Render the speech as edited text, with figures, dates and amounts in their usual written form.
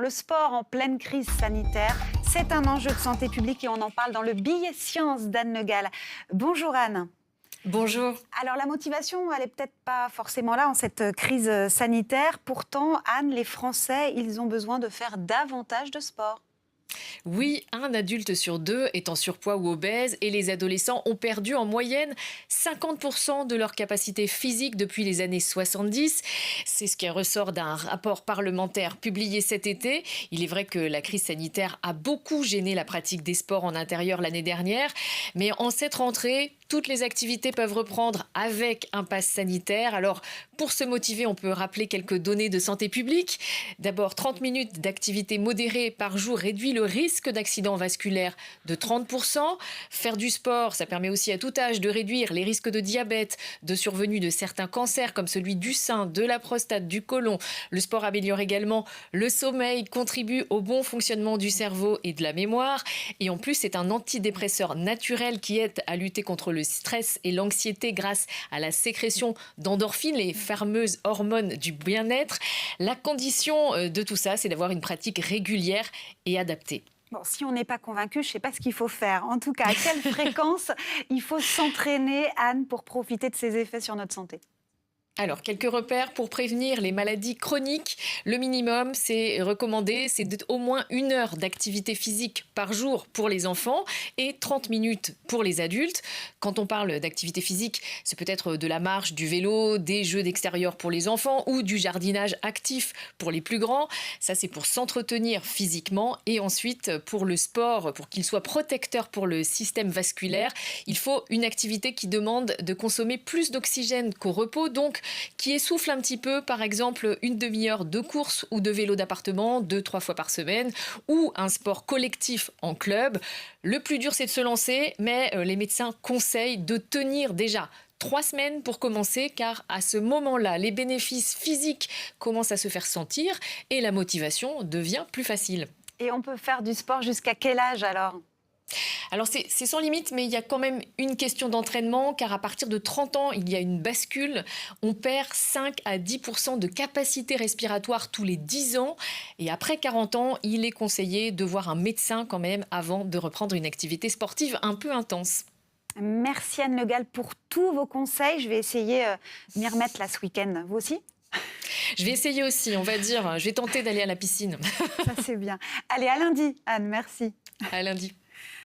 Le sport en pleine crise sanitaire, c'est un enjeu de santé publique et on en parle dans le billet science d'Anne Le Gall. Bonjour Anne. Bonjour. Alors la motivation, elle n'est peut-être pas forcément là en cette crise sanitaire. Pourtant, Anne, les Français, ils ont besoin de faire davantage de sport. Oui, un adulte sur deux est en surpoids ou obèse et les adolescents ont perdu en moyenne 50% de leur capacité physique depuis les années 70. C'est ce qui ressort d'un rapport parlementaire publié cet été. Il est vrai que la crise sanitaire a beaucoup gêné la pratique des sports en intérieur l'année dernière, mais en cette rentrée, toutes les activités peuvent reprendre avec un pass sanitaire. Alors, pour se motiver, on peut rappeler quelques données de santé publique. D'abord, 30 minutes d'activité modérée par jour réduit le risque d'accident vasculaire de 30%. Faire du sport, ça permet aussi à tout âge de réduire les risques de diabète, de survenue de certains cancers comme celui du sein, de la prostate, du côlon. Le sport améliore également le sommeil, contribue au bon fonctionnement du cerveau et de la mémoire. Et en plus, c'est un antidépresseur naturel qui aide à lutter contre le stress et l'anxiété grâce à la sécrétion d'endorphines, les fameuses hormones du bien-être. La condition de tout ça, c'est d'avoir une pratique régulière et adaptée. Bon, si on n'est pas convaincu, je ne sais pas ce qu'il faut faire. En tout cas, à quelle fréquence il faut s'entraîner, Anne, pour profiter de ses effets sur notre santé ? Alors, quelques repères pour prévenir les maladies chroniques. Le minimum, c'est recommandé, c'est au moins 1 heure d'activité physique par jour pour les enfants et 30 minutes pour les adultes. Quand on parle d'activité physique, c'est peut-être de la marche, du vélo, des jeux d'extérieur pour les enfants ou du jardinage actif pour les plus grands. Ça, c'est pour s'entretenir physiquement. Et ensuite, pour le sport, pour qu'il soit protecteur pour le système vasculaire, il faut une activité qui demande de consommer plus d'oxygène qu'au repos, donc qui essouffle un petit peu, par exemple une demi-heure de course ou de vélo d'appartement 2-3 fois par semaine ou un sport collectif en club. Le plus dur, c'est de se lancer, mais les médecins conseillent de tenir déjà 3 semaines pour commencer, car à ce moment-là, les bénéfices physiques commencent à se faire sentir et la motivation devient plus facile. Et on peut faire du sport jusqu'à quel âge alors ? Alors c'est sans limite, mais il y a quand même une question d'entraînement, car à partir de 30 ans, il y a une bascule. On perd 5 à 10% de capacité respiratoire tous les 10 ans. Et après 40 ans, il est conseillé de voir un médecin quand même avant de reprendre une activité sportive un peu intense. Merci Anne Le Gall pour tous vos conseils. Je vais essayer de m'y remettre là ce week-end. Vous aussi ? Je vais essayer aussi, on va dire. Je vais tenter d'aller à la piscine. Ça c'est bien. Allez, à lundi, Anne. Merci. À lundi.